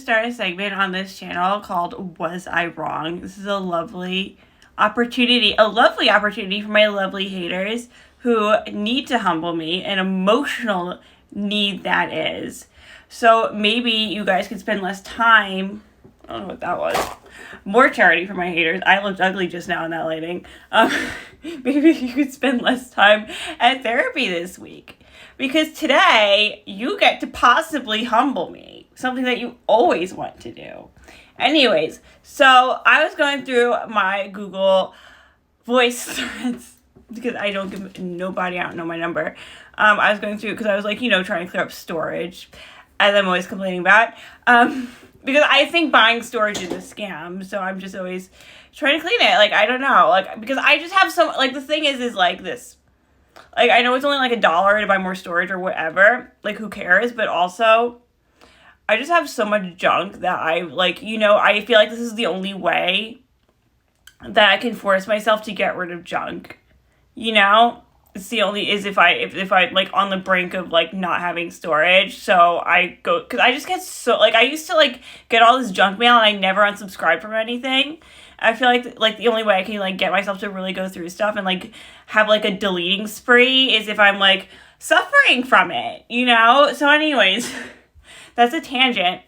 start a segment on this channel called Was I Wrong? This is a lovely opportunity for my lovely haters who need to humble me, an emotional need that is. So maybe you guys could spend less time, I don't know what that was, more charity for my haters. I looked ugly just now in that lighting. Maybe you could spend less time at therapy this week. Because today, you get to possibly humble me. Something that you always want to do. Anyways, so I was going through my Google voice threads. Because I don't give nobody, I don't know my number. I was going through, because I was like, trying to clear up storage. As I'm always complaining about. Because I think buying storage is a scam. So I'm just always trying to clean it. Like, I don't know. Because I just have so, the thing is like this. I know it's only $1 to buy more storage or whatever. Who cares? But also, I just have so much junk that I feel like this is the only way that I can force myself to get rid of junk. It's the only, is if I on the brink of, not having storage. So I go, because I just get so, I used to, get all this junk mail and I never unsubscribed from anything. I feel like the only way I can, get myself to really go through stuff and, have, a deleting spree is if I'm, suffering from it, So anyways, that's a tangent.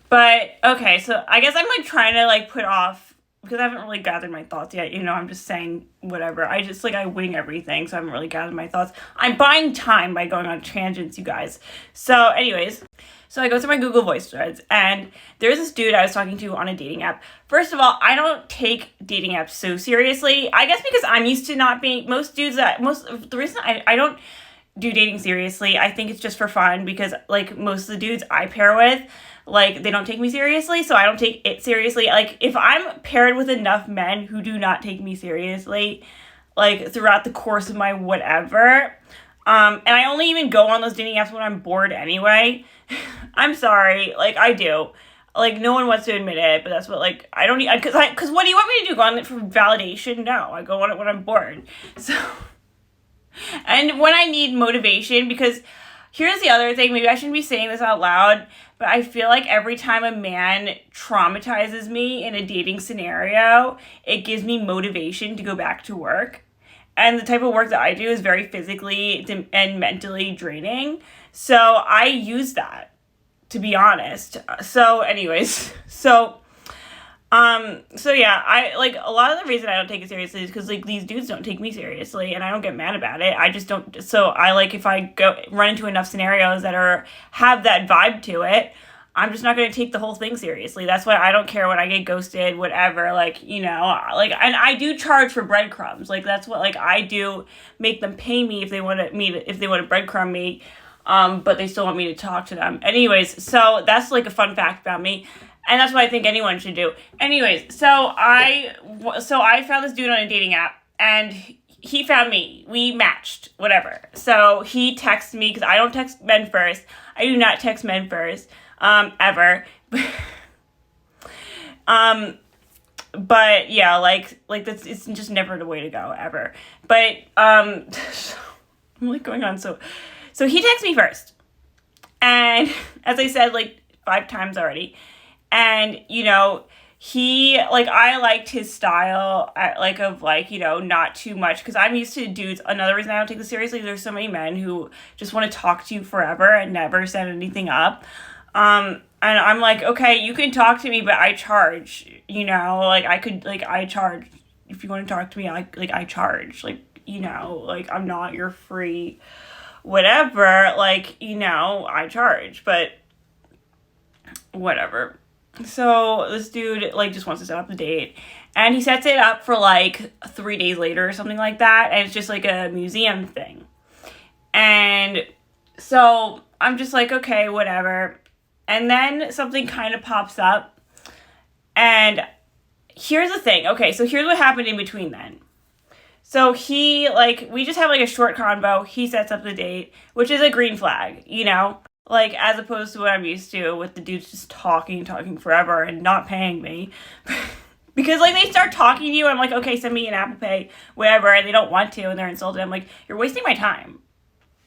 But, okay, so I guess I'm, trying to, put off, because I haven't really gathered my thoughts yet, I'm just saying whatever. I just, I wing everything, so I haven't really gathered my thoughts. I'm buying time by going on tangents, you guys. So, anyways, so I go through my Google Voice threads, and there's this dude I was talking to on a dating app. First of all, I don't take dating apps so seriously. I guess because I'm used to not being, the reason I don't do dating seriously, I think it's just for fun, because, most of the dudes I pair with, they don't take me seriously, so I don't take it seriously. If I'm paired with enough men who do not take me seriously, throughout the course of my whatever, and I only even go on those dating apps when I'm bored anyway. I'm sorry, I do. No one wants to admit it, but that's what, I don't need, because what do you want me to do? Go on it for validation? No, I go on it when I'm bored. So, and when I need motivation, because here's the other thing, maybe I shouldn't be saying this out loud, but I feel like every time a man traumatizes me in a dating scenario, it gives me motivation to go back to work. And the type of work that I do is very physically and mentally draining. So I use that, to be honest. So anyways, so yeah, I, a lot of the reason I don't take it seriously is because, these dudes don't take me seriously, and I don't get mad about it. I just don't, so I, if I run into enough scenarios that have that vibe to it, I'm just not going to take the whole thing seriously. That's why I don't care when I get ghosted, whatever, and I do charge for breadcrumbs. That's what, I do make them pay me if they want to breadcrumb me, but they still want me to talk to them. Anyways, so that's, a fun fact about me. And that's what I think anyone should do. Anyways, so I found this dude on a dating app, and he found me. We matched, whatever. So he texted me, because I don't text men first. I do not text men first, ever. But yeah, that's, it's just never the way to go, ever. But, I'm going on. So he texted me first. And as I said, 5 times already. And, he, I liked his style, not too much, because I'm used to dudes. Another reason I don't take this seriously, there's so many men who just want to talk to you forever and never set anything up. And I'm okay, you can talk to me, but I charge, I charge. If you want to talk to me, I charge, I'm not your free whatever, I charge, but whatever. So this dude, just wants to set up the date. And he sets it up for, 3 days later or something like that. And it's just, a museum thing. And so I'm just okay, whatever. And then something kind of pops up. And here's the thing. Okay, so here's what happened in between then. So he, we just have, a short convo. He sets up the date, which is a green flag, as opposed to what I'm used to with the dudes just talking forever and not paying me. Because, they start talking to you, and I'm okay, send me an Apple Pay, whatever, and they don't want to, and they're insulted. I'm you're wasting my time.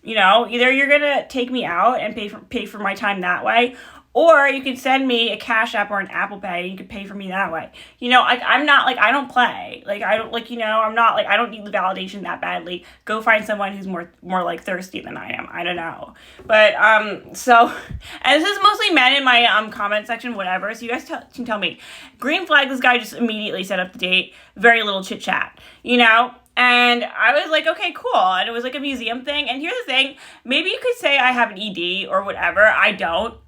Either you're going to take me out and pay for my time that way, Or you could send me a Cash App or an Apple Pay, and you could pay for me that way. I'm not, I don't play. I don't, I'm not, I don't need the validation that badly. Go find someone who's more, thirsty than I am. I don't know. But, and this is mostly men in my, comment section, whatever. So you guys can tell me. Green flag, this guy just immediately set up the date. Very little chit chat, And I was like, okay, cool. And it was like a museum thing. And here's the thing. Maybe you could say I have an ED or whatever. I don't.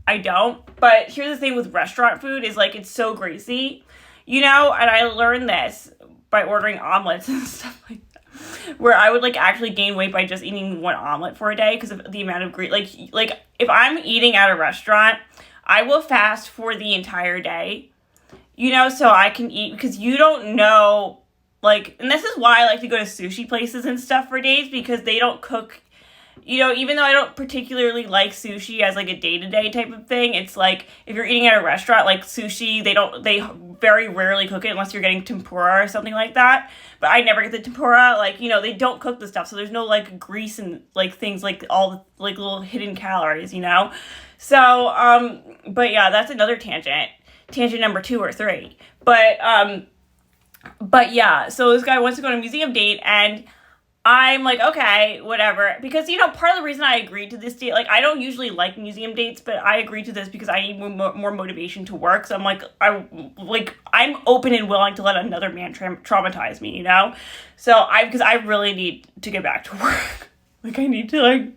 But here's the thing with restaurant food is it's so greasy, and I learned this by ordering omelets and stuff like that, where I would actually gain weight by just eating one omelet for a day because of the amount of grease. If I'm eating at a restaurant, I will fast for the entire day, so I can eat, because you don't know, and this is why I like to go to sushi places and stuff for days, because they don't cook. Even though I don't particularly like sushi as a day-to-day type of thing, it's if you're eating at a restaurant, sushi, they very rarely cook it unless you're getting tempura or something like that. But I never get the tempura. They don't cook the stuff, so there's no grease and things, all the little hidden calories, So, but yeah, that's another tangent. Tangent number 2 or 3. But yeah, so this guy wants to go on a museum date, and I'm okay, whatever. Because, part of the reason I agreed to this date, I don't usually like museum dates, but I agreed to this because I need more motivation to work. So I'm open and willing to let another man traumatize me, So because I really need to get back to work. I need to,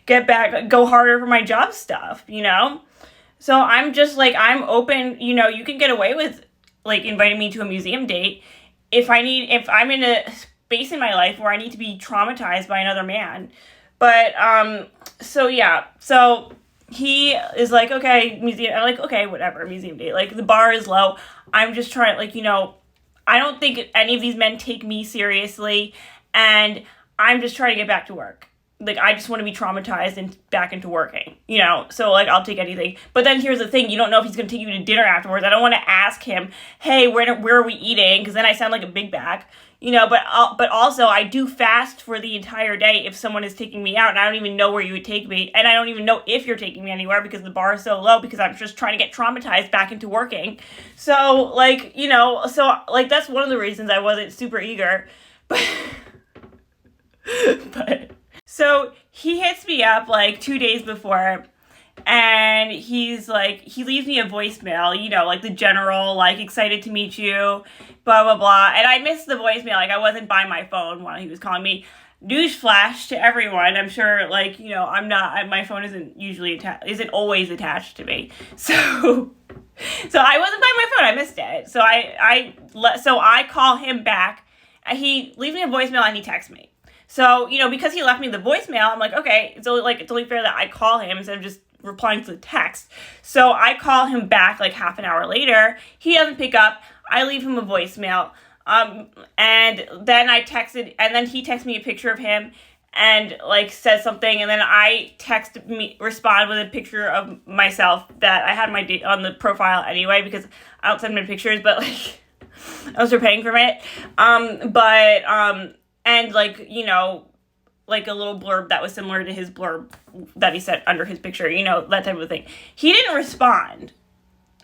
get back, go harder for my job stuff, So I'm just, I'm open, you can get away with, inviting me to a museum date if I'm in a space in my life where I need to be traumatized by another man. But so yeah, so he is okay, museum. I'm okay, whatever, museum date. The bar is low. I'm just trying, I don't think any of these men take me seriously, and I'm just trying to get back to work. I just want to be traumatized and back into working, so I'll take anything. But then here's the thing, you don't know if he's going to take you to dinner afterwards. I don't want to ask him, hey, where are we eating? Because then I sound like a big bag. But also I do fast for the entire day if someone is taking me out, and I don't even know where you would take me, and I don't even know if you're taking me anywhere because the bar is so low, because I'm just trying to get traumatized back into working. So that's one of the reasons I wasn't super eager. But so he hits me up 2 days before, and he's he leaves me a voicemail, the general, excited to meet you, blah, blah, blah. And I missed the voicemail. I wasn't by my phone while he was calling me. Newsflash to everyone. I'm sure, I'm not, my phone isn't always attached to me. So I wasn't by my phone. I missed it. So I call him back. He leaves me a voicemail and he texts me. So, because he left me the voicemail, I'm okay, it's only fair that I call him instead of just replying to the text. So I call him back half an hour later. He doesn't pick up. I leave him a voicemail. And then he texts me a picture of him and says something, and then I respond with a picture of myself that I had my date on the profile anyway, because I don't send him pictures, but I was paying for it. And a little blurb that was similar to his blurb that he said under his picture, that type of thing. He didn't respond.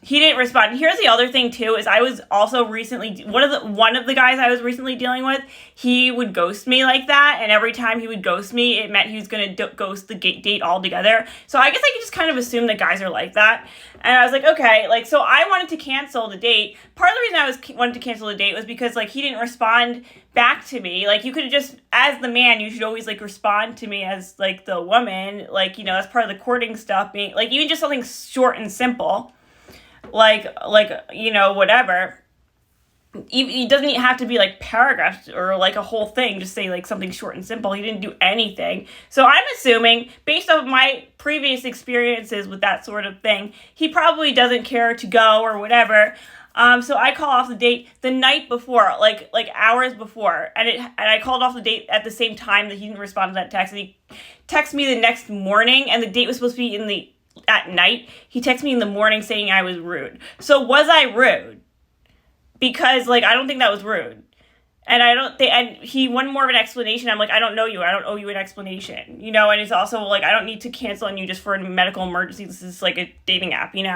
Here's the other thing too, is I was also recently, one of the guys I was recently dealing with, he would ghost me like that, and every time he would ghost me, it meant he was going to ghost the date altogether. So I guess I could just kind of assume that guys are like that. And I was okay, so I wanted to cancel the date. Part of the reason I wanted to cancel the date was because he didn't respond back to me. You could have just, as the man, you should always respond to me as the woman, that's part of the courting stuff, being even just something short and simple. Whatever. He doesn't have to be paragraphs or a whole thing. Just say something short and simple. He didn't do anything. So I'm assuming, based on my previous experiences with that sort of thing, he probably doesn't care to go or whatever. So I call off the date the night before, hours before, and I called off the date at the same time that he didn't respond to that text. And he texted me the next morning, and the date was supposed to be at night. He texted me in the morning saying I was rude. So was I rude? Because I don't think that was rude. And I don't think, and he wanted more of an explanation. I'm like, I don't know you. I don't owe you an explanation, you know? And it's also like, I don't need to cancel on you just for a medical emergency. This is like a dating app, you know?